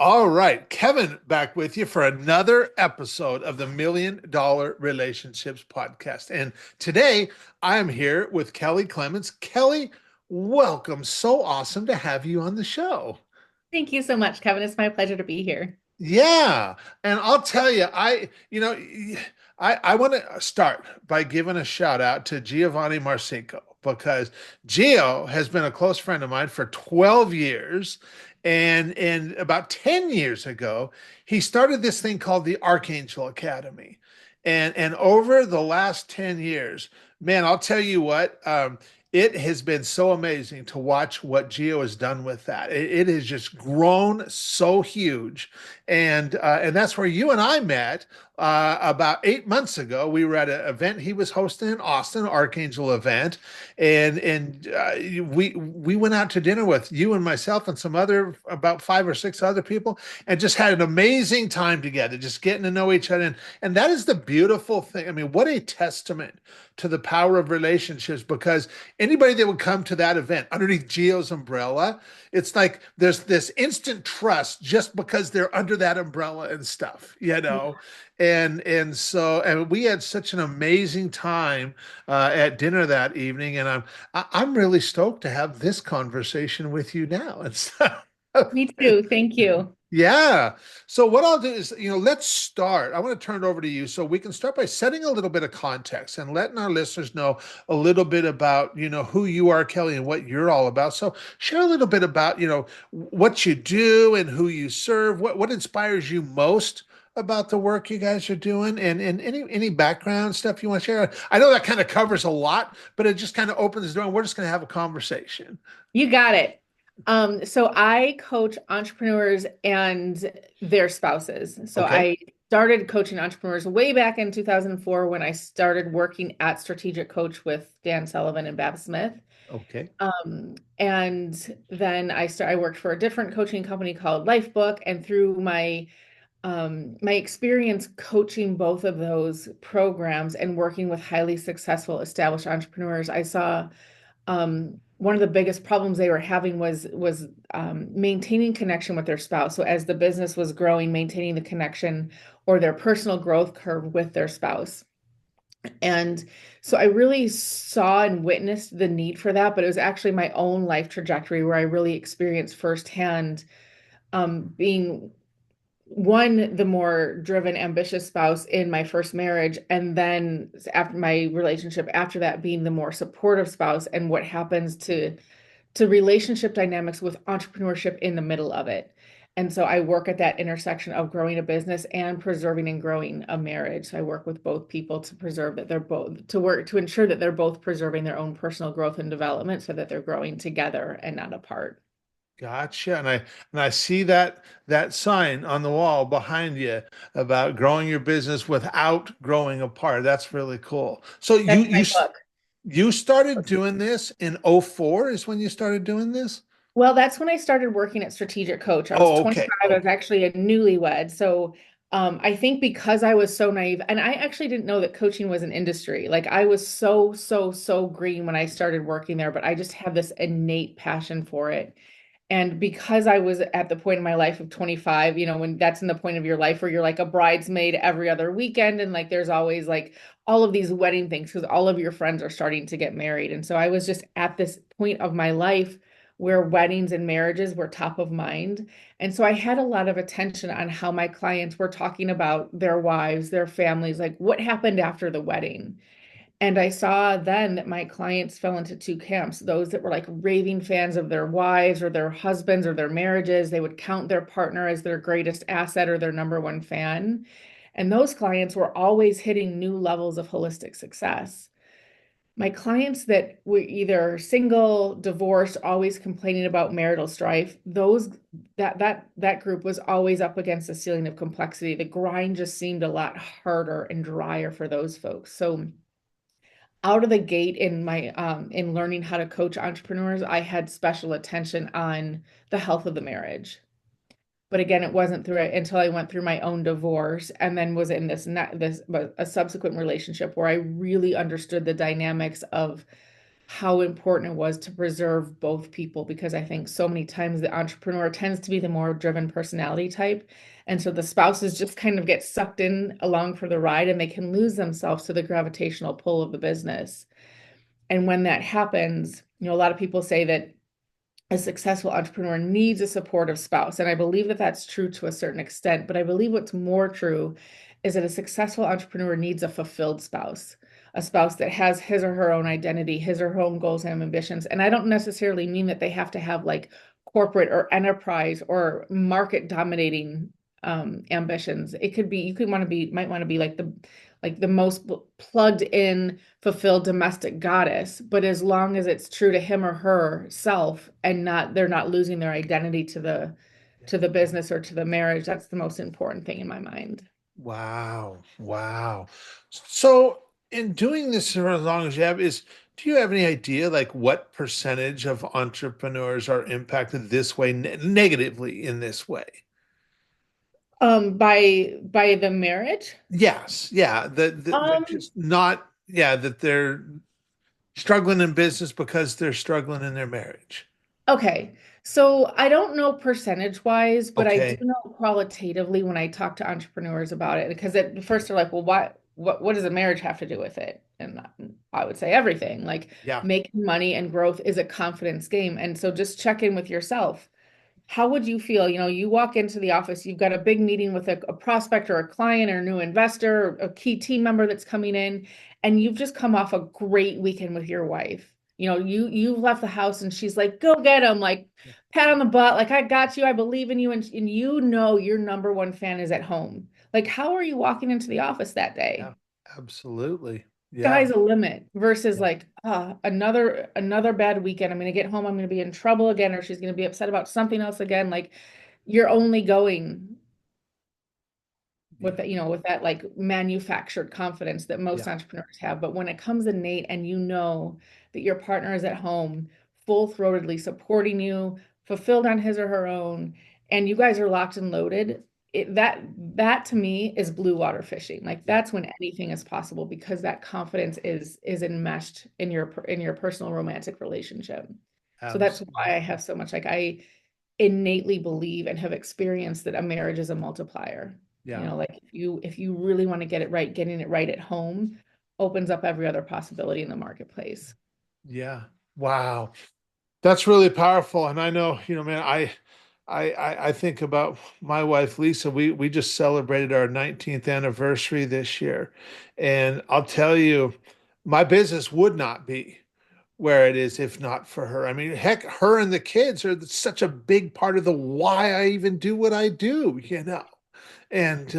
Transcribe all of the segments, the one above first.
All right, Kevin back with you for another episode of the $1 Million Relationships Podcast. And today I am here with Kelly Clements. Kelly, welcome. So awesome to have you on the show. Thank you so much, Kevin. It's my pleasure to be here. Yeah, and I'll tell you, I want to start by giving a shout out to Giovanni Marcinko because Gio has been a close friend of mine for 12 years. And about 10 years ago, he started this thing called the Archangel Academy. And over the last 10 years, man, I'll tell you what, it has been so amazing to watch what Geo has done with that. It has just grown so huge, and that's where you and I met about 8 months ago. We were at an event he was hosting in Austin, Archangel event, and we went out to dinner with you and myself and some other about five or six other people, and just had an amazing time together, just getting to know each other. And that is the beautiful thing. I mean, what a testament to the power of relationships, because anybody that would come to that event underneath Geo's umbrella, it's like there's this instant trust just because they're under that umbrella and stuff, you know. And we had such an amazing time at dinner that evening, and I'm really stoked to have this conversation with you now. And so Me too. Thank you. yeah. So what I'll do is, let's start. I want to turn it over to you so we can start by setting a little bit of context and letting our listeners know a little bit about, who you are, Kelly, and what you're all about. So share a little bit about, what you do and who you serve, what inspires you most about the work you guys are doing, and any background stuff you want to share. I know that kind of covers a lot, but it just kind of opens the door and we're just going to have a conversation. You got it. So I coach entrepreneurs and their spouses. So Okay. I started coaching entrepreneurs way back in 2004 when I started working at Strategic Coach with Dan Sullivan and Bab Smith. Okay. And then I worked for a different coaching company called Lifebook, and through my experience coaching both of those programs and working with highly successful established entrepreneurs, I saw one of the biggest problems they were having was maintaining connection with their spouse. So as the business was growing, maintaining the connection or their personal growth curve with their spouse. And so I really saw and witnessed the need for that, but it was actually my own life trajectory where I really experienced firsthand being one, the more driven, ambitious spouse in my first marriage, and then after my relationship after that, being the more supportive spouse, and what happens to relationship dynamics with entrepreneurship in the middle of it. And so I work at that intersection of growing a business and preserving and growing a marriage. So I work with both people to preserve that they're both to work to ensure that they're both preserving their own personal growth and development so that they're growing together and not apart. Gotcha. And I see that sign on the wall behind you about growing your business without growing apart. That's really cool. So That's my book. you started doing this in '04 is when you started doing this? Well, that's when I started working at Strategic Coach. I was Oh, okay. 25. I was Okay. actually a newlywed. So I think because I was so naive, and I actually didn't know that coaching was an industry. Like I was so green when I started working there, but I just have this innate passion for it. And because I was at the point in my life of 25, when that's in the point of your life where you're like a bridesmaid every other weekend, and like there's always like all of these wedding things because all of your friends are starting to get married. And so I was just at this point of my life where weddings and marriages were top of mind. And so I had a lot of attention on how my clients were talking about their wives, their families, like what happened after the wedding. And I saw then that my clients fell into two camps. Those that were like raving fans of their wives or their husbands or their marriages, they would count their partner as their greatest asset or their number one fan. And those clients were always hitting new levels of holistic success. My clients that were either single, divorced, always complaining about marital strife, those that group was always up against the ceiling of complexity. The grind just seemed a lot harder and drier for those folks. So out of the gate in my in learning how to coach entrepreneurs, I had special attention on the health of the marriage. But again, it wasn't through it until I went through my own divorce and then was in this but a subsequent relationship where I really understood the dynamics of how important it was to preserve both people because I think so many times the entrepreneur tends to be the more driven personality type. And so the spouses just kind of get sucked in along for the ride and they can lose themselves to the gravitational pull of the business. And when that happens, a lot of people say that a successful entrepreneur needs a supportive spouse. And I believe that that's true to a certain extent. But I believe what's more true is that a successful entrepreneur needs a fulfilled spouse, a spouse that has his or her own identity, his or her own goals and ambitions. And I don't necessarily mean that they have to have like corporate or enterprise or market dominating ambitions. It could be, you could want to be, might want to be like the most plugged in, fulfilled domestic goddess, but as long as it's true to him or herself and not they're not losing their identity Yeah. to the business or to the marriage, that's the most important thing in my mind. Wow. Wow. So in doing this for as long as you have, do you have any idea like what percentage of entrepreneurs are impacted this way negatively in this way? By the marriage? Yes. Yeah. That they're Um, just not, yeah, that they're struggling in business because they're struggling in their marriage. Okay. So I don't know percentage wise, but I do Okay. know qualitatively when I talk to entrepreneurs about it, because at first they're like, well, what does a marriage have to do with it? And I would say everything. Like Yeah. making money and growth is a confidence game. And so just check in with yourself. How would you feel? You walk into the office, you've got a big meeting with a prospect or a client or a new investor, or a key team member that's coming in, and you've just come off a great weekend with your wife. You've left the house and she's like, go get him, like pat on the butt, like I got you, I believe in you, and your number one fan is at home. Like, how are you walking into the office that Yeah. day? Absolutely. Yeah. Sky's a limit versus Yeah. like another bad weekend. I'm gonna get home, I'm gonna be in trouble again, or she's gonna be upset about something else again. Like you're only going with Yeah. that, with that like manufactured confidence that most Yeah. entrepreneurs have. But when it comes innate and you know that your partner is at home, full-throatedly supporting you, fulfilled on his or her own, and you guys are locked and loaded, that to me is blue water fishing. Like Yeah. that's when anything is possible because that confidence is enmeshed in your personal romantic relationship. So that's why I Absolutely. have so much like I innately believe and have experienced that a marriage is a multiplier. Yeah. Like if you really want to get it right, getting it right at home opens up every other possibility in the marketplace. Yeah. Wow. That's really powerful. And I know, man, I think about my wife Lisa. We just celebrated our 19th anniversary this year. And I'll tell you, my business would not be where it is if not for her. I mean, heck, her and the kids are such a big part of the why I even do what I do. And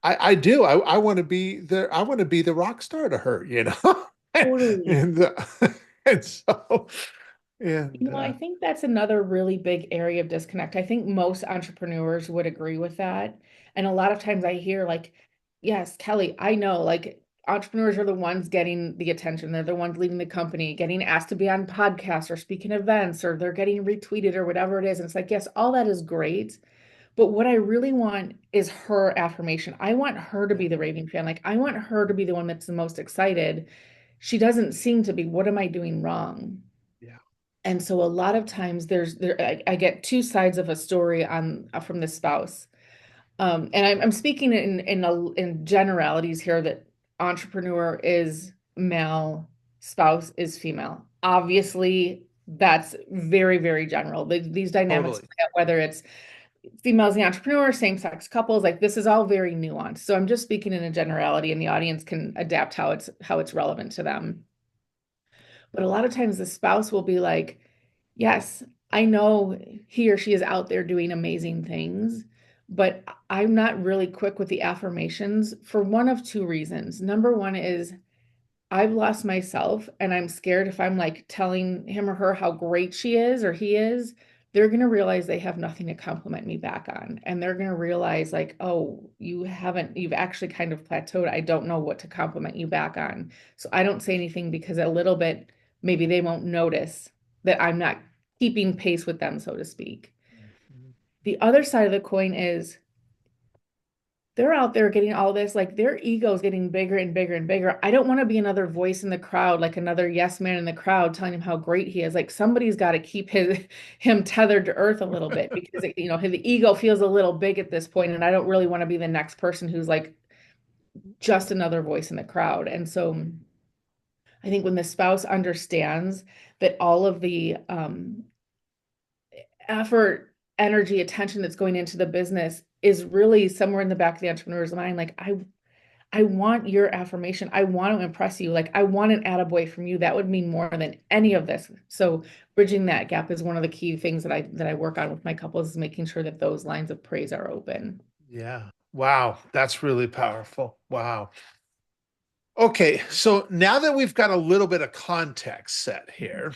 I do. I want to be I want to be the rock star to her. Totally. And and so and I think that's another really big area of disconnect. I think most entrepreneurs would agree with that. And a lot of times I hear like, yes, Kelly, I know like entrepreneurs are the ones getting the attention. They're the ones leading the company, getting asked to be on podcasts or speaking events, or they're getting retweeted or whatever it is. And it's like, yes, all that is great. But what I really want is her affirmation. I want her to yeah, be the raving fan. Like I want her to be the one that's the most excited. She doesn't seem to be. What am I doing wrong? yeah, And so a lot of times I get two sides of a story on from the spouse. And I'm speaking in generalities here that entrepreneur is male, spouse is female. Obviously, that's very, very general. These dynamics totally. play out whether it's females the entrepreneur, same-sex couples, like this is all very nuanced. So I'm just speaking in a generality, and the audience can adapt how it's relevant to them. But a lot of times the spouse will be like, yes, I know he or she is out there doing amazing things, but I'm not really quick with the affirmations for one of two reasons. Number one is I've lost myself and I'm scared if I'm like telling him or her how great she is or he is, they're going to realize they have nothing to compliment me back on. And they're going to realize, like, oh, you've actually kind of plateaued. I don't know what to compliment you back on. So I don't say anything because a little bit, maybe they won't notice that I'm not keeping pace with them, so to speak. Mhm. The other side of the coin is they're out there getting all this, like their ego's getting bigger and bigger and bigger. I don't want to be another voice in the crowd, like another yes man in the crowd telling him how great he is. Like somebody's got to keep him tethered to earth a little bit because his ego feels a little big at this point, and I don't really want to be the next person who's like just another voice in the crowd. And so I think when the spouse understands that all of the effort, energy, attention that's going into the business is really somewhere in the back of the entrepreneur's mind, like I want your affirmation. I want to impress you. Like I want an attaboy from you. That would mean more than any of this. So bridging that gap is one of the key things that I work on with my couples is making sure that those lines of praise are open. Yeah. Wow. That's really powerful. Wow. Okay. So now that we've got a little bit of context set here,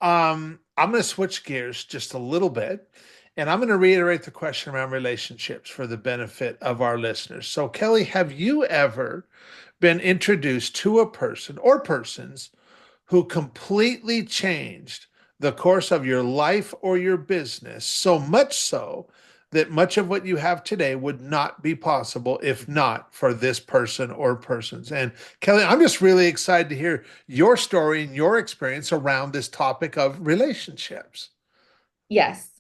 I'm going to switch gears just a little bit, and I'm going to reiterate the question around relationships for the benefit of our listeners. So, Kelly, have you ever been introduced to a person or persons who completely changed the course of your life or your business, so much so that much of what you have today would not be possible if not for this person or persons? And Kelly, I'm just really excited to hear your story and your experience around this topic of relationships. Yes,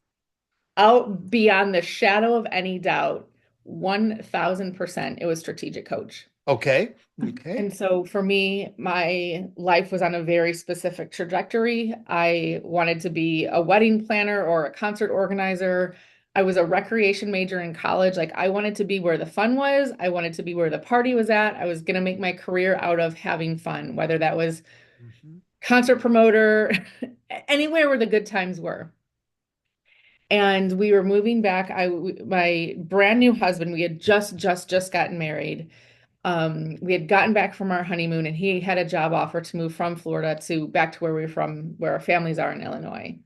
out beyond the shadow of any doubt, 1000% it was strategic coach. Okay. Okay. And so for me, my life was on a very specific trajectory. I wanted to be a wedding planner or a concert organizer. I was a recreation major in college. Like I wanted to be where the fun was. I wanted to be where the party was at. I was going to make my career out of having fun, whether that was Mhm. concert promoter, anywhere where the good times were. And we were moving back. My brand new husband, we had just gotten married. We had gotten back from our honeymoon and he had a job offer to move from Florida to back to where we were from, where our families are in Illinois.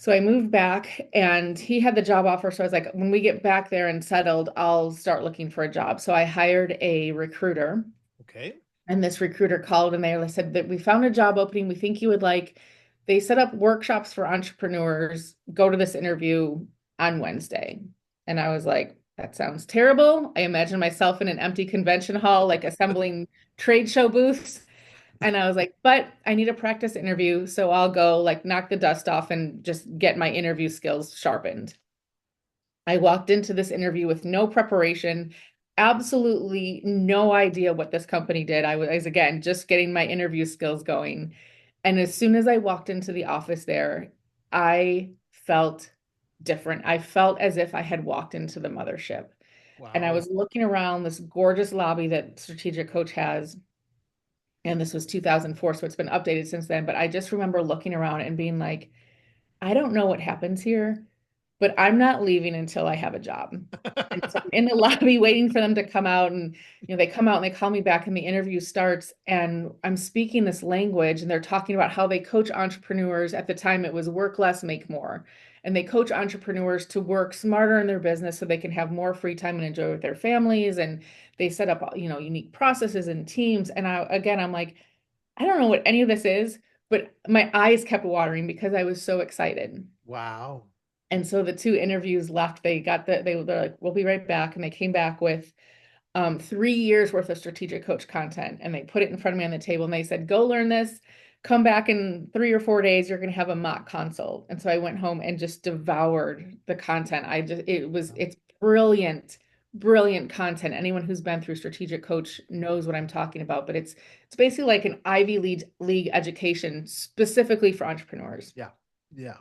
So I moved back and he had the job offer. So I was like, when we get back there and settled, I'll start looking for a job. So I hired a recruiter Okay. and this recruiter called and they said that we found a job opening. We think you would like, they set up workshops for entrepreneurs. Go to this interview on Wednesday. And I was like, that sounds terrible. I imagine myself in an empty convention hall, like assembling trade show booths. And I was like, but I need a practice interview. So I'll go like knock the dust off and just get my interview skills sharpened. I walked into this interview with no preparation, absolutely no idea what this company did. I was again just getting my interview skills going. And as soon as I walked into the office there, I felt different. I felt as if I had walked into the mothership. And I Wow. was looking around this gorgeous lobby that Strategic Coach has. And this was 2004, so it's been updated since then. But I just remember looking around and being like, I don't know what happens here, but I'm not leaving until I have a job. And so I'm in the lobby waiting for them to come out. And, they come out and they call me back and the interview starts. And I'm speaking this language and they're talking about how they coach entrepreneurs. At the time, it was work less, make more. And they coach entrepreneurs to work smarter in their business so they can have more free time and enjoy with their families. And they set up, unique processes and teams. And I'm like, I don't know what any of this is, but my eyes kept watering because I was so excited. Wow. And so the two interviews left, they're like, we'll be right back. And they came back with 3 years worth of strategic coach content. And they put it in front of me on the table and they said, go learn this. Come back in 3 or 4 days. You're going to have a mock consult. And so I went home and just devoured the content. It's brilliant, brilliant content. Anyone who's been through strategic coach knows what I'm talking about, but it's basically like an Ivy League education specifically for entrepreneurs. Yeah. Yeah.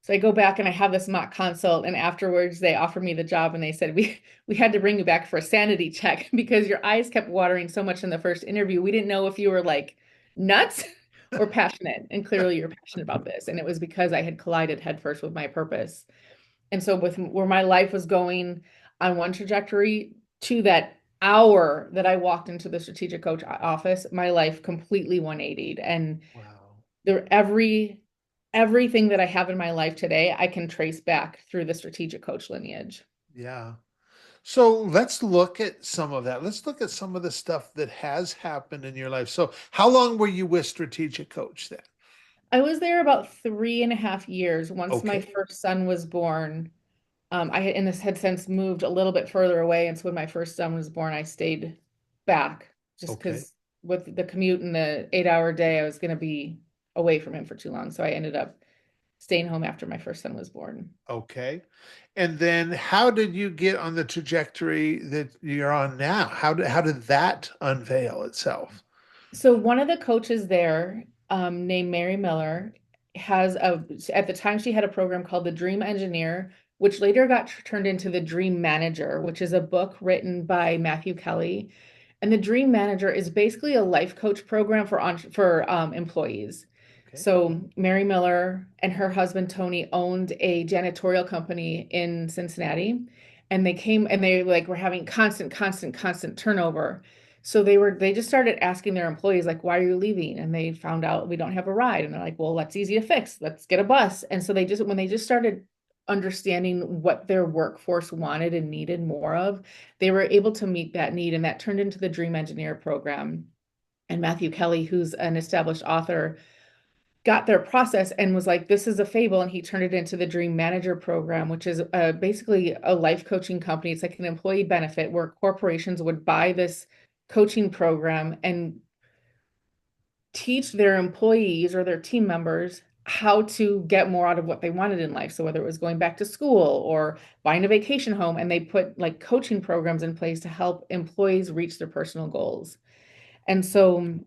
So I go back and I have this mock consult, and afterwards they offered me the job and they said, we had to bring you back for a sanity check because your eyes kept watering so much in the first interview. We didn't know if you were like nuts or passionate. And clearly you're passionate about this. And it was because I had collided headfirst with my purpose. And so with where my life was going on one trajectory to that hour that I walked into the strategic coach office, my life completely 180'd. And Wow. there everything that I have in my life today, I can trace back through the strategic coach lineage. Yeah. So let's look at some of that. Let's look at some of the stuff that has happened in your life. So, how long were you with Strategic Coach then? I was there about 3.5 years once my Okay. first son was born. I had in this had since moved a little bit further away, and so when my first son was born, I stayed back just Okay. because with the commute and the 8 hour day, I was going to be away from him for too long. So I ended up staying home after my first son was born. Okay. And then how did you get on the trajectory that you're on now? How did that unveil itself? So one of the coaches there, named Mary Miller, has a at the time she had a program called the Dream Engineer, which later got turned into the Dream Manager, which is a book written by Matthew Kelly. And the Dream Manager is basically a life coach program for employees. Okay. So Mary Miller and her husband Tony owned a janitorial company in Cincinnati, and they like were having constant turnover. So they just started asking their employees like, why are you leaving? And they found out we don't have a ride. And they're like, well, that's easy to fix. Let's get a bus. And so when they just started understanding what their workforce wanted and needed more of, they were able to meet that need. And that turned into the Dream Engineer program. And Matthew Kelly, who's an established author, got their process and was like, this is a fable. And he turned it into the Dream Manager program, which is basically a life coaching company. It's like an employee benefit where corporations would buy this coaching program and teach their employees or their team members how to get more out of what they wanted in life. So whether it was going back to school or buying a vacation home, and they put like coaching programs in place to help employees reach their personal goals. And so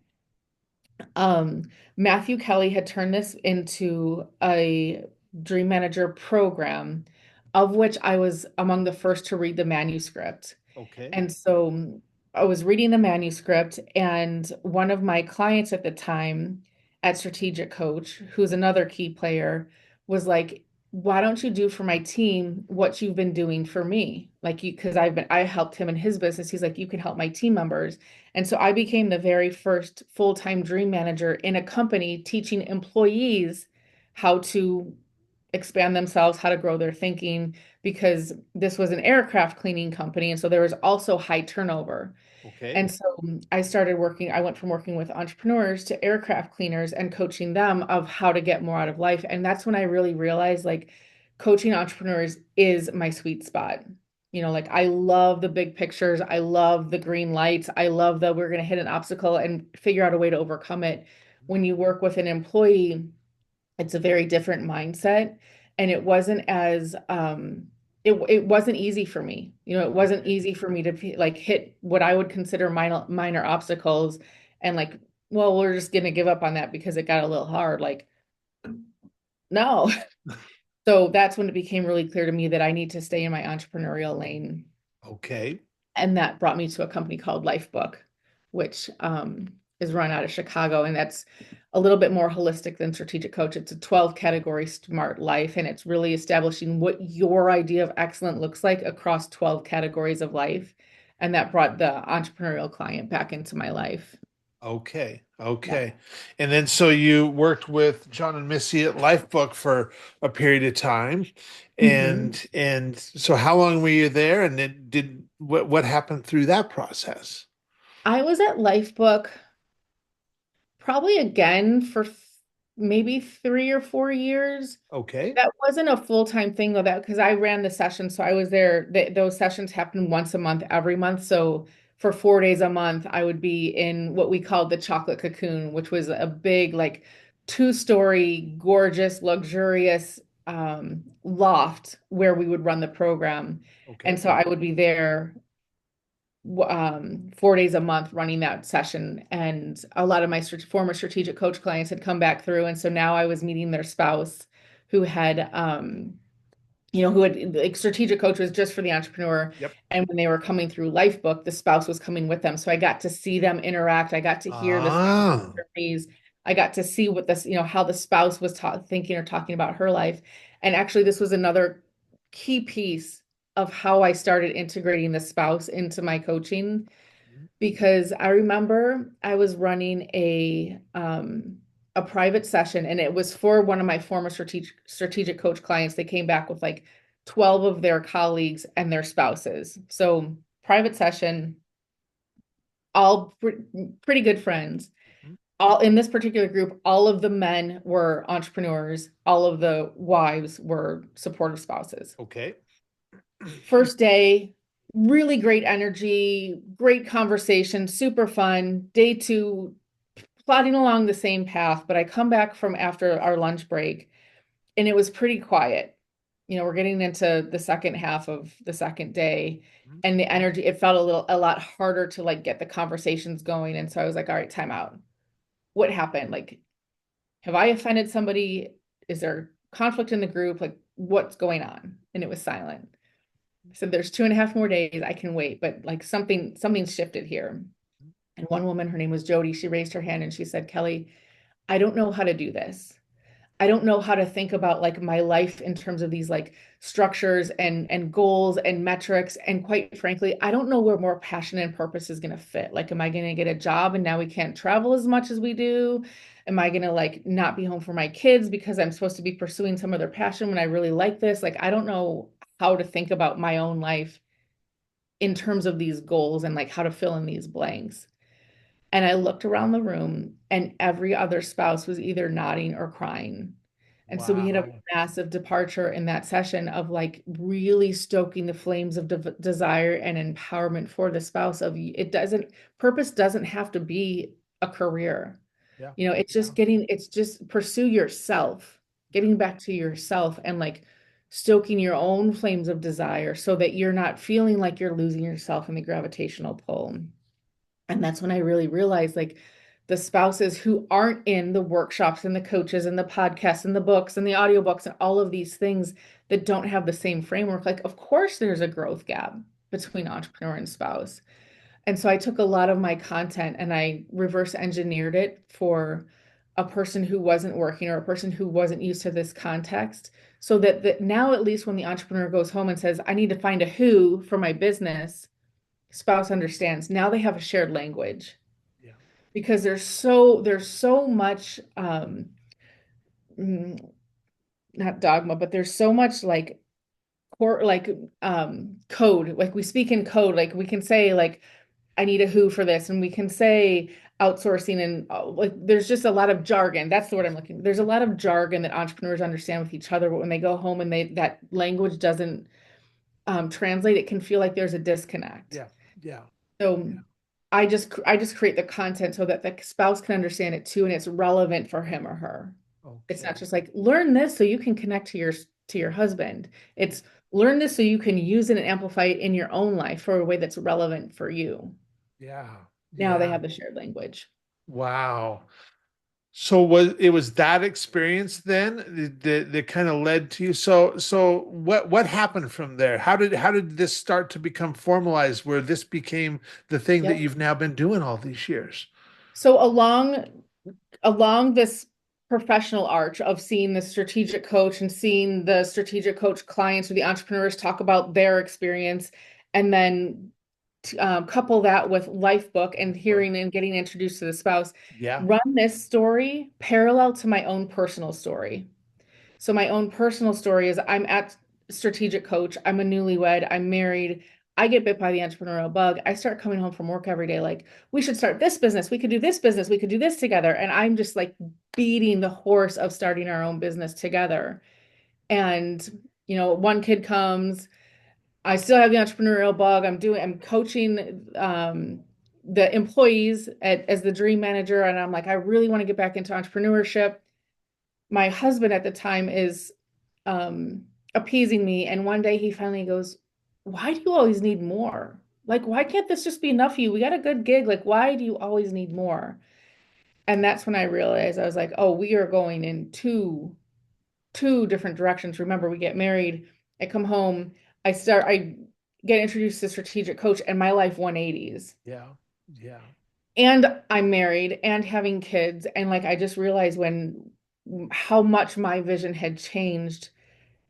um, Matthew Kelly had turned this into a Dream Manager program, of which I was among the first to read the manuscript. Okay. And so I was reading the manuscript, and one of my clients at the time at Strategic Coach, who's another key player, was like, why don't you do for my team what you've been doing for me? Like because I helped him in his business. He's like, you can help my team members. And so I became the very first full-time dream manager in a company teaching employees how to expand themselves, how to grow their thinking, because this was an aircraft cleaning company. And so there was also high turnover. Okay. And so I went from working with entrepreneurs to aircraft cleaners and coaching them of how to get more out of life. And that's when I really realized like coaching entrepreneurs is my sweet spot. Like I love the big pictures. I love the green lights. I love that we're going to hit an obstacle and figure out a way to overcome it. When you work with an employee, it's a very different mindset, and it wasn't easy for me. It wasn't Okay. easy for me to like hit what I would consider minor obstacles and like, well, we're just gonna give up on that because it got a little hard. Like, no. So that's when it became really clear to me that I need to stay in my entrepreneurial lane. Okay. And that brought me to a company called Lifebook, which is run out of Chicago. And that's a little bit more holistic than Strategic Coach. It's a 12 category smart life, and it's really establishing what your idea of excellent looks like across 12 categories of life. And that brought the entrepreneurial client back into my life. Okay. Yeah. Okay. And then so you worked with John and Missy at Lifebook for a period of time. Mhm. And so how long were you there? And then what happened through that process? I was at Lifebook probably again for maybe 3 or 4 years. Okay. That wasn't a full-time thing though, that because I ran the session, so I was there. Those sessions happen once a month, every month. So for 4 days a month, I would be in what we called the chocolate cocoon, which was a big, like, two-story, gorgeous, luxurious loft where we would run the program. And Okay. so I would be there 4 days a month running that session. And a lot of my former strategic coach clients had come back through. And so now I was meeting their spouse who had, who had like strategic coach was just for the entrepreneur. Yep. And when they were coming through Lifebook, the spouse was coming with them. So I got to see them interact. I got to hear the spouse Ah, journeys. I got to see what how the spouse was thinking or talking about her life. And actually, this was another key piece of how I started integrating the spouse into my coaching, because I remember I was running a private session, and it was for one of my former strategic coach clients. They came back with like 12 of their colleagues and their spouses. So private session, all pretty good friends. mhm. All in this particular group, all of the men were entrepreneurs, all of the wives were supportive spouses. Okay. First day, really great energy, great conversation, super fun. Day two, plodding along the same path, but I come back from after our lunch break and it was pretty quiet. We're getting into the second half of the second day and the energy, it felt a lot harder to like get the conversations going. And so I was like, all right, time out. What happened? Like, have I offended somebody? Is there conflict in the group? Like, what's going on? And it was silent. I said, there's 2.5 more days. I can wait, but like something's shifted here. And one woman, her name was Jody, she raised her hand and she said, Kelly, I don't know how to do this. I don't know how to think about like my life in terms of these like structures and goals and metrics. And quite frankly, I don't know where more passion and purpose is going to fit. Like, am I going to get a job and now we can't travel as much as we do? Am I going to like not be home for my kids because I'm supposed to be pursuing some other passion when I really like this? Like, I don't know how to think about my own life in terms of these goals and like how to fill in these blanks. And I looked around the room and every other spouse was either nodding or crying. And so we had a Wow. massive departure in that session of like really stoking the flames of desire and empowerment for the spouse of purpose doesn't have to be a career. Yeah. Yeah. It's just pursue yourself, getting back to yourself and like stoking your own flames of desire so that you're not feeling like you're losing yourself in the gravitational pull. And that's when I really realized like the spouses who aren't in the workshops and the coaches and the podcasts and the books and the audiobooks and all of these things that don't have the same framework, like, of course, there's a growth gap between entrepreneur and spouse. And so I took a lot of my content and I reverse engineered it for a person who wasn't working or a person who wasn't used to this context. So that now, at least when the entrepreneur goes home and says, I need to find a who for my business, spouse understands. Now they have a shared language Yeah. because there's so much mm, not dogma, but there's so much like core like code. Like we speak in code. Like we can say like I need a who for this, and we can say outsourcing and like there's just a lot of jargon. That's the word I'm looking. There's a lot of jargon that entrepreneurs understand with each other, but when they go home and they that language doesn't translate, it can feel like there's a disconnect. Yeah. Yeah. So Yeah. I just create the content so that the spouse can understand it too and it's relevant for him or her. It's not Okay. just like learn this so you can connect to your husband. It's learn this so you can use it and amplify it in your own life for a way that's relevant for you. Yeah. Now they Yeah. have the shared language. Wow. So was that experience then that kind of led to you? So what happened from there? How did this start to become formalized where this became the thing that Yep. you've now been doing all these years? So along this professional arch of seeing the strategic coach and seeing the strategic coach clients or the entrepreneurs talk about their experience and then couple that with life book and Book. hearing and getting introduced to the spouse, Yeah. run this story parallel to my own personal story. So my own personal story is I'm at strategic coach, I'm a newlywed, I'm married, I get bit by the entrepreneurial bug. I start coming home from work every day like, we should start this business, we could do this business, we could do this together. And I'm just like beating the horse of starting our own business together. And one kid comes, I still have the entrepreneurial bug. I'm coaching the employees as the dream manager. And I'm like, I really want to get back into entrepreneurship. My husband at the time is appeasing me. And one day he finally goes, why do you always need more? Like, why can't this just be enough for you? We got a good gig. Like, why do you always need more? And that's when I realized I was like, oh, we are going in two different directions. Remember, we get married, I come home, I get introduced to strategic coach and my life 180s. Yeah. Yeah. And I'm married and having kids. And like I just realized when how much my vision had changed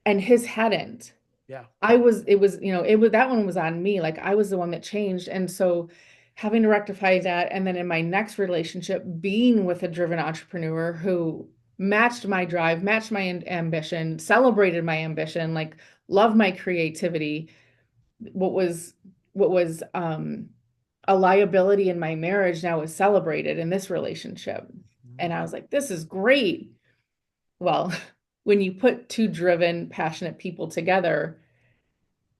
and his hadn't. Yeah. It was that one was on me. Like I was the one that changed. And so having to rectify that. And then in my next relationship, being with a driven entrepreneur who matched my drive, matched my ambition, celebrated my ambition, like loved my creativity. What was a liability in my marriage now is celebrated in this relationship. And I was like, this is great. Well, when you put two driven, passionate people together,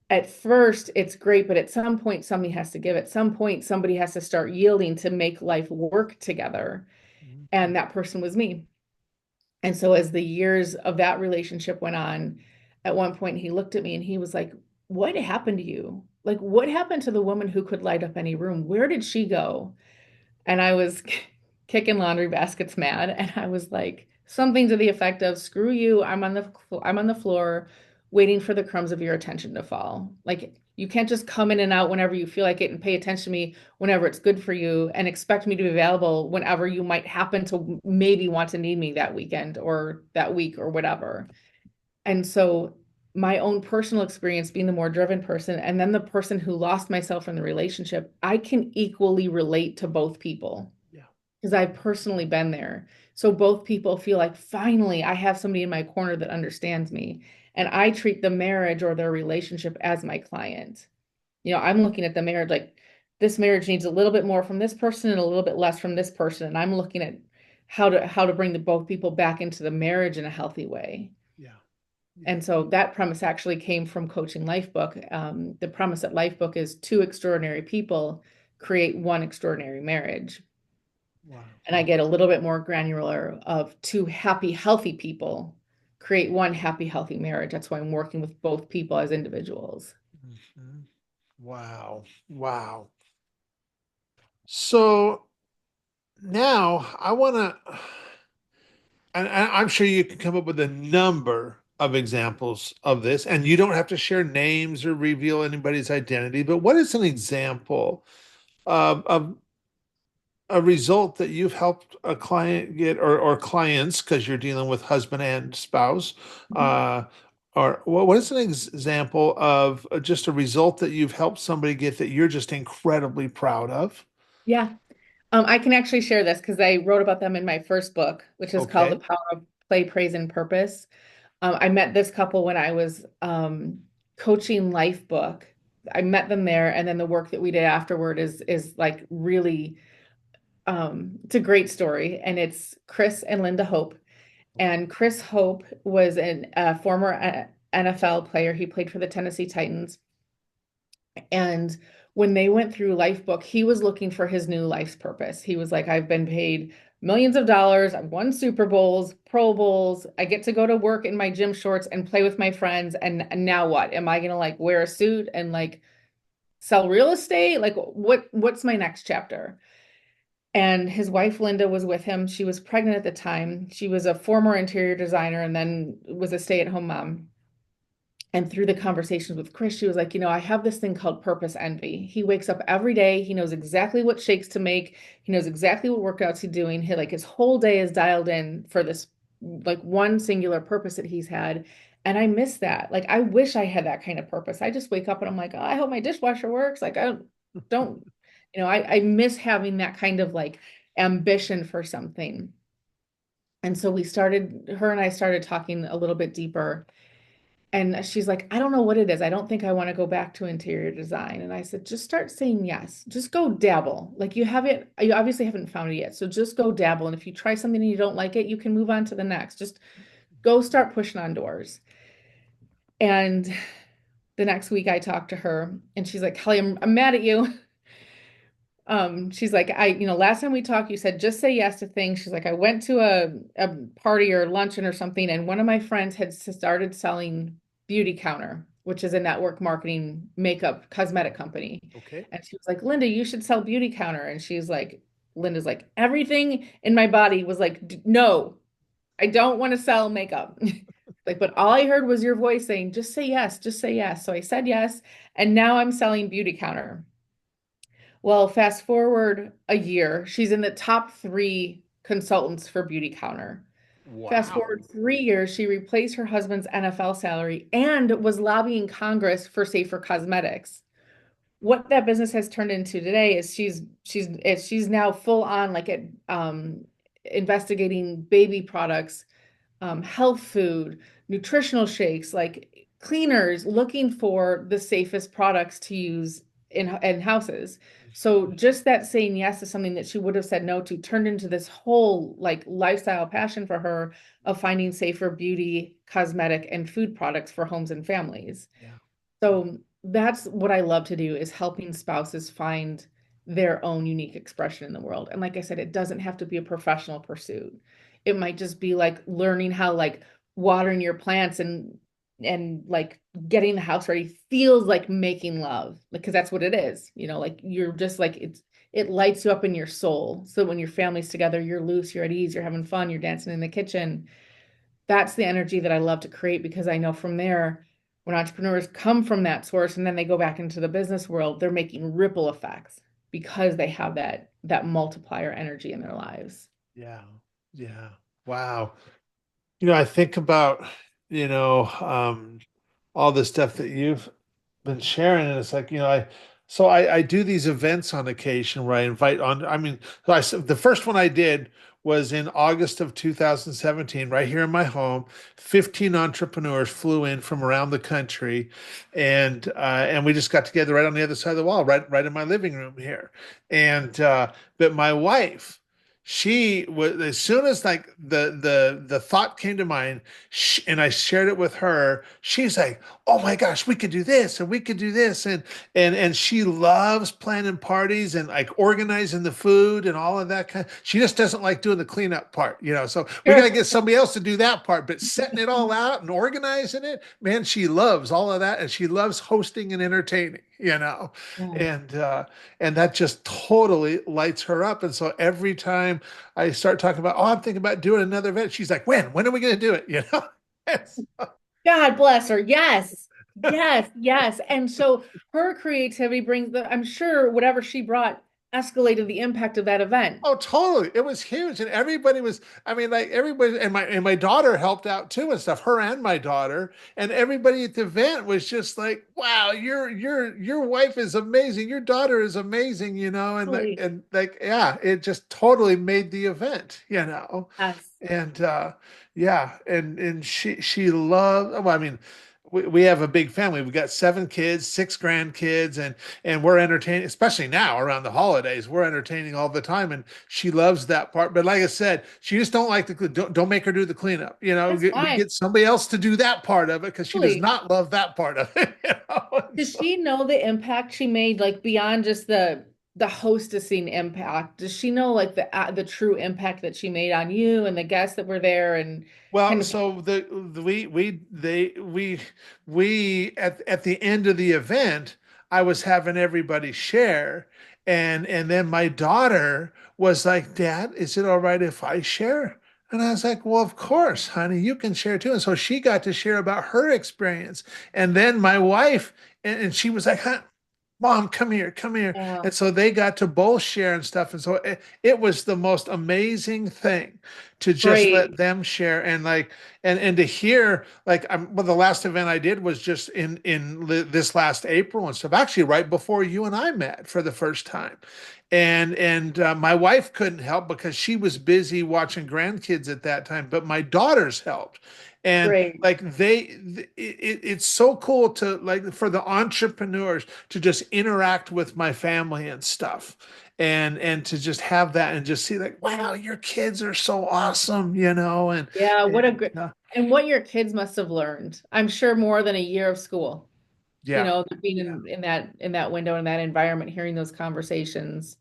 at first it's great, but at some point somebody has to give. At some point somebody has to start yielding to make life work together. Mhm. And that person was me. And so as the years of that relationship went on, at one point he looked at me and he was like, "What happened to you? Like, what happened to the woman who could light up any room? Where did she go?" And I was kicking laundry baskets mad, and I was like something to the effect of, "Screw you, I'm on the floor waiting for the crumbs of your attention to fall. Like, you can't just come in and out whenever you feel like it and pay attention to me whenever it's good for you and expect me to be available whenever you might happen to maybe want to need me that weekend or that week or whatever." And so my own personal experience being the more driven person and then the person who lost myself in the relationship, I can equally relate to both people Yeah. because I've personally been there. So both people feel like finally I have somebody in my corner that understands me. And I treat the marriage or their relationship as my client. I'm looking at the marriage like this marriage needs a little bit more from this person and a little bit less from this person. And I'm looking at how to bring the both people back into the marriage in a healthy way. Yeah. Yeah. And so that premise actually came from coaching Lifebook. The premise at Lifebook is two extraordinary people create one extraordinary marriage. Wow. And I get a little bit more granular of two happy, healthy people create one happy, healthy marriage. That's why I'm working with both people as individuals. Mhm. Wow. Wow. So now I want to, and I'm sure you can come up with a number of examples of this, and you don't have to share names or reveal anybody's identity, but what is an example of a result that you've helped a client get, or clients, because you're dealing with husband and spouse, Mhm. uh, or what is an example of just a result that you've helped somebody get that you're just incredibly proud of? Yeah. I can actually share this because I wrote about them in my first book, which is called The Okay. Power of Play, Praise, and Purpose. I met this couple when I was coaching Lifebook. I met them there, and then the work that we did afterward is like really it's a great story, and it's Chris and Linda Hope. And Chris Hope was a former NFL player. He played for the Tennessee Titans. And when they went through Lifebook, he was looking for his new life's purpose. He was like, I've been paid millions of dollars. I've won Super Bowls, Pro Bowls. I get to go to work in my gym shorts and play with my friends. And now what? Am I gonna like wear a suit and like sell real estate? Like what's my next chapter? And his wife Linda was with him. She was pregnant at the time. She was a former interior designer and then was a stay-at-home mom. And through the conversations with Chris, she was like, I have this thing called purpose envy. He wakes up every day. He knows exactly what shakes to make. He knows exactly what workouts he's doing. His whole day is dialed in for this like one singular purpose that he's had. And I miss that. Like, I wish I had that kind of purpose. I just wake up and I'm like, oh, I hope my dishwasher works. Like, don't, I miss having that kind of like ambition for something. And so her and I started talking a little bit deeper. And she's like, I don't know what it is. I don't think I want to go back to interior design. And I said, just start saying yes. Just go dabble. Like you obviously haven't found it yet. So just go dabble. And if you try something and you don't like it, you can move on to the next. Just go start pushing on doors. And the next week I talked to her and she's like, Kelly, I'm mad at you. She's like, last time we talked, you said just say yes to things. She's like, I went to a party or luncheon or something, and one of my friends had started selling Beauty Counter, which is a network marketing makeup cosmetic company. Okay. And she was like, Linda, you should sell Beauty Counter. And Linda's like, everything in my body was like, no, I don't want to sell makeup. Like, but all I heard was your voice saying, just say yes, just say yes. So I said yes. And now I'm selling Beauty Counter. Well, fast forward a year, she's in the top three consultants for Beauty Counter. Fast Wow. forward 3 years, she replaced her husband's NFL salary and was lobbying Congress for safer cosmetics. What that business has turned into today is she's now full on like at investigating baby products, health food, nutritional shakes, like cleaners, looking for the safest products to use in houses. So just that saying yes to something that she would have said no to turned into this whole like lifestyle passion for her of finding safer beauty, cosmetic, and food products for homes and families. Yeah. So that's what I love to do is helping spouses find their own unique expression in the world. And like I said, it doesn't have to be a professional pursuit. It might just be like learning how like watering your plants and like getting the house ready feels like making love. Because that's what it is. You know, like you're just like it lights you up in your soul. So when your family's together, you're loose, you're at ease, you're having fun, you're dancing in the kitchen. That's the energy that I love to create because I know from there, when entrepreneurs come from that source and then they go back into the business world, they're making ripple effects because they have that multiplier energy in their lives. Yeah. Yeah. Wow. I think about, you know, all the stuff that you've been sharing, and it's like, I do these events on occasion where I invite on. I mean, the first one I did was in August of 2017, right here in my home. 15 entrepreneurs flew in from around the country, and we just got together right on the other side of the wall, right in my living room here. And but my wife, she was, as soon as like the thought came to mind, and I shared it with her, she's like, oh my gosh, we could do this and we could do this. And she loves planning parties and like organizing the food and all of that she just doesn't like doing the cleanup part. So we got to Sure. get somebody else to do that part, but setting it all out and organizing it, man, she loves all of that, and she loves hosting and entertaining. Yeah. And that just totally lights her up. And so every time I start talking about, oh, I'm thinking about doing another event, she's like, when are we going to do it? God bless her. Yes. Yes, yes. And so her creativity brings I'm sure whatever she brought escalated the impact of that event. Oh, totally. It was huge. And everybody was, I mean, like everybody, and my daughter helped out too and stuff, her and my daughter. And everybody at the event was just like, wow, your wife is amazing. Your daughter is amazing. Really. And like, yeah, it just totally made the event. Yes. And yeah, and she loved, well, I mean, we have a big family. We got 7 kids, 6 grandkids, and we're entertaining, especially now around the holidays. We're entertaining all the time, and she loves that part. But like I said, she just don't like don't make her do the cleanup. That's We fine. get somebody else to do that part of it because she does Really. not love that part of it. And Does so, she know the impact she made, like beyond just the hostessing impact? Does she know like the true impact that she made on you and the guests that were there and kind well, of so we at the end of the event, I was having everybody share, and then my daughter was like, "Dad, is it all right if I share?" And I was like, "Well, of course, honey, you can share too." And so she got to share about her experience, and then my wife, and she was like, "Huh, Mom, come here, come here." yeah, And so they got to both share and stuff. And so it was the most amazing thing to just let great, them share, and like, and to hear like, well, the last event I did was just this last April and stuff, actually right before you and I met for the first time. And my wife couldn't help because she was busy watching grandkids at that time, but my daughters helped. And great. like it's so cool to like for the entrepreneurs to just interact with my family and stuff, and to just have that and just see like, wow, your kids are so awesome. and Yeah, what a and great and what your kids must have learned. I'm sure more than a year of school, yeah, being yeah, in that window, in that environment, hearing those conversations.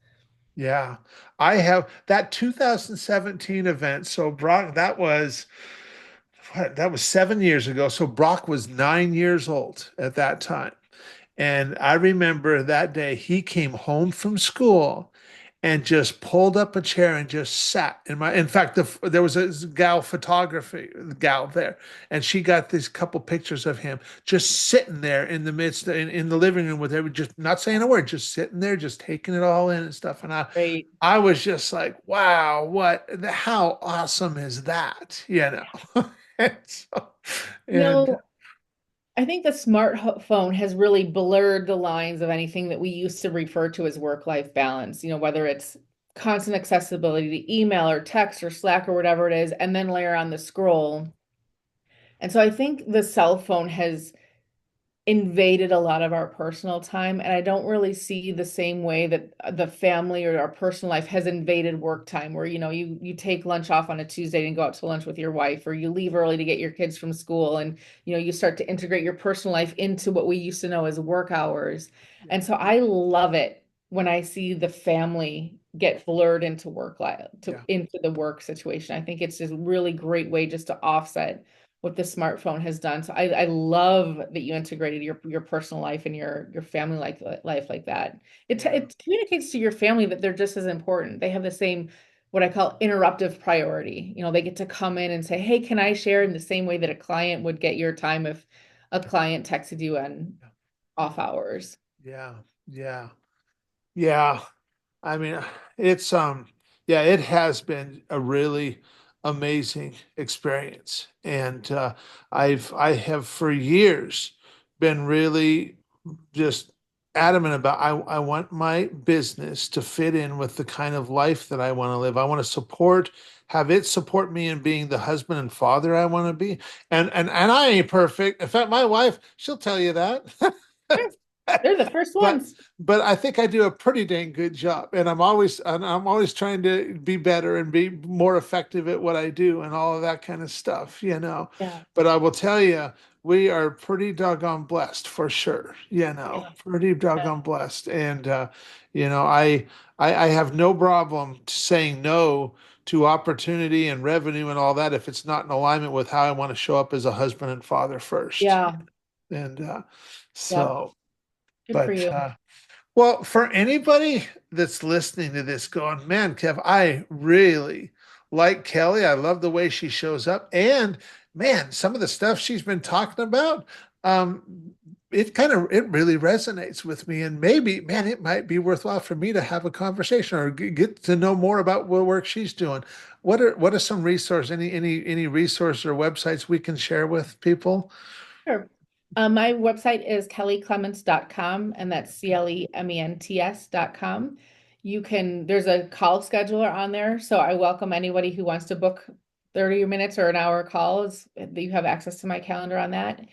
yeah. I have that 2017 event. So Brock, that was what, that was 7 years ago. So Brock was 9 years old at that time. And I remember that day he came home from school and just pulled up a chair and just sat in fact, there was a gal there, and she got these couple pictures of him just sitting there in the midst in the living room with every, just not saying a word, just sitting there, just taking it all in and stuff. And I Great. I was just like, wow, how awesome is that? And so, You and know, I think the smartphone has really blurred the lines of anything that we used to refer to as work-life balance, whether it's constant accessibility to email or text or Slack or whatever it is, and then layer on the scroll. And so I think the cell phone has invaded a lot of our personal time, and I don't really see the same way that the family or our personal life has invaded work time, where you take lunch off on a Tuesday and go out to lunch with your wife, or you leave early to get your kids from school, and you start to integrate your personal life into what we used to know as work hours. Yeah. And so I love it when I see the family get blurred into work life Yeah. into the work situation. I think it's just a really great way just to offset what the smartphone has done. So I love that you integrated your personal life and your family life like that. Yeah. It communicates to your family that they're just as important. They have the same what I call interruptive priority. They get to come in and say, "Hey, can I share?" in the same way that a client would get your time if a client texted you on off hours. Yeah. Yeah. Yeah. I mean, it's yeah, it has been a really amazing experience. And I have for years been really just adamant about I want my business to fit in with the kind of life that I want to live. I want to have it support me in being the husband and father I want to be. And I ain't perfect. In fact, my wife, she'll tell you that. Sure. They're the first but ones. but I think I do a pretty dang good job, and I'm always trying to be better and be more effective at what I do and all of that kind of stuff. Yeah. But I will tell you, we are pretty doggone blessed for sure, Yeah. pretty Yeah. doggone blessed, and I have no problem saying no to opportunity and revenue and all that if it's not in alignment with how I want to show up as a husband and father first, Yeah. and Yep. so. Good for But you. well, for anybody that's listening to this going, man, Kev, I really like Kelly. I love the way she shows up. And man, some of the stuff she's been talking about, it really resonates with me. And maybe, man, it might be worthwhile for me to have a conversation or get to know more about what work she's doing. What are some resources, any resource or websites we can share with people? Sure. My website is kellyclements.com, and that's CLEMENTS.com. There's a call scheduler on there, so I welcome anybody who wants to book 30 minutes or an hour calls. You have access to my calendar on that.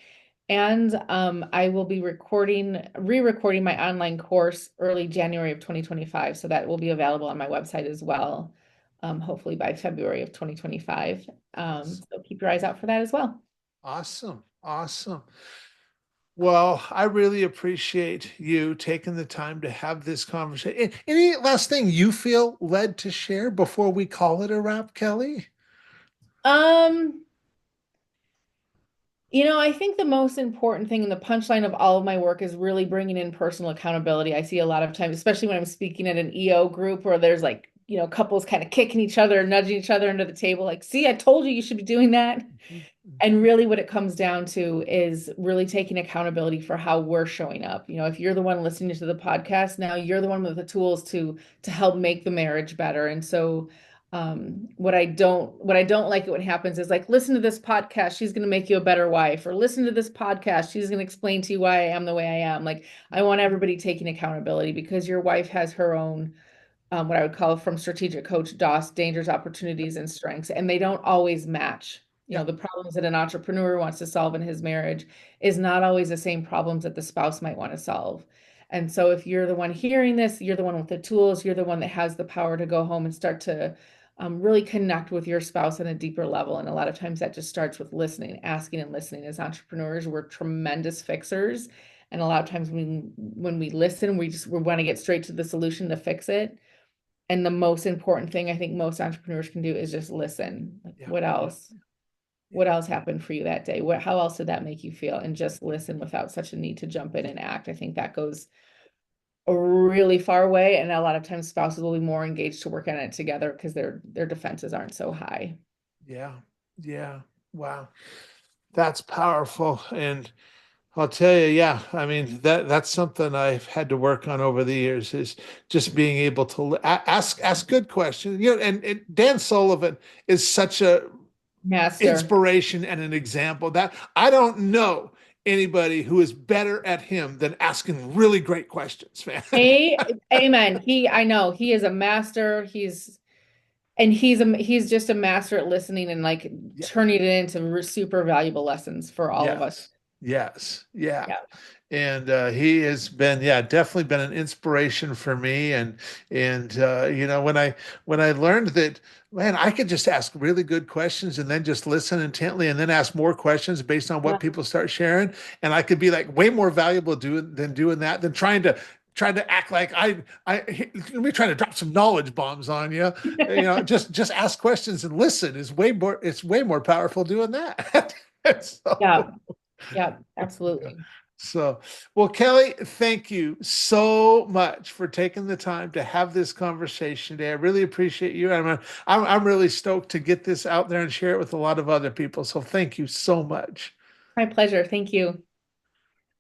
And I will be re-recording my online course early January of 2025. So that will be available on my website as well, hopefully by February of 2025. Awesome. So keep your eyes out for that as well. Awesome. Awesome. Well, I really appreciate you taking the time to have this conversation. Any last thing you feel led to share before we call it a wrap, Kelly? Um, I think the most important thing and the punchline of all of my work is really bringing in personal accountability. I see a lot of times, especially when I'm speaking at an EO group where there's like, couples kind of kicking each other, nudging each other under the table, like, see, I told you you should be doing that. Mhm, And mhm. really, what it comes down to is really taking accountability for how we're showing up. If you're the one listening to the podcast, now you're the one with the tools to help make the marriage better. And so, what I don't like it when happens is like, listen to this podcast, she's going to make you a better wife, or listen to this podcast, she's going to explain to you why I am the way I am. Like, I want everybody taking accountability because your wife has her own what I would call from strategic coach DOS, dangers, opportunities, and strengths. And they don't always match. Yeah, The problems that an entrepreneur wants to solve in his marriage is not always the same problems that the spouse might want to solve. And so if you're the one hearing this, you're the one with the tools, you're the one that has the power to go home and start to really connect with your spouse on a deeper level. And a lot of times that just starts with listening, asking and listening. As entrepreneurs, we're tremendous fixers. And a lot of times when we listen, we want to get straight to the solution to fix it. And the most important thing I think most entrepreneurs can do is just listen. Like, yeah, what else? What yeah, else happened for you that day? How else did that make you feel? And just listen without such a need to jump in and act. I think that goes a really far way. And a lot of times spouses will be more engaged to work on it together because their defenses aren't so high. yeah, yeah. Wow, that's powerful. And I'll tell you, yeah, I mean that's something I've had to work on over the years is just being able to ask good questions. And Dan Sullivan is such a Master. inspiration and an example that I don't know anybody who is better at him than asking really great questions, man. Amen. I know he is a master. He's just a master at listening and like Yeah. turning it into super valuable lessons for all of us. Yes. Yes. Yeah. Yeah. And he has been, yeah, definitely been an inspiration for me. And you know, when I learned that, man, I could just ask really good questions and then just listen intently and then ask more questions based on Yeah. what people start sharing, and I could be like way more valuable doing that than trying to act like let me try to drop some knowledge bombs on you. You know, just ask questions and listen is way more. It's way more powerful doing that. Yeah. So. Yeah. Yeah. Absolutely. So, well, Kelly, thank you so much for taking the time to have this conversation today. I really appreciate you. I'm really stoked to get this out there and share it with a lot of other people. So, thank you so much. My pleasure. Thank you.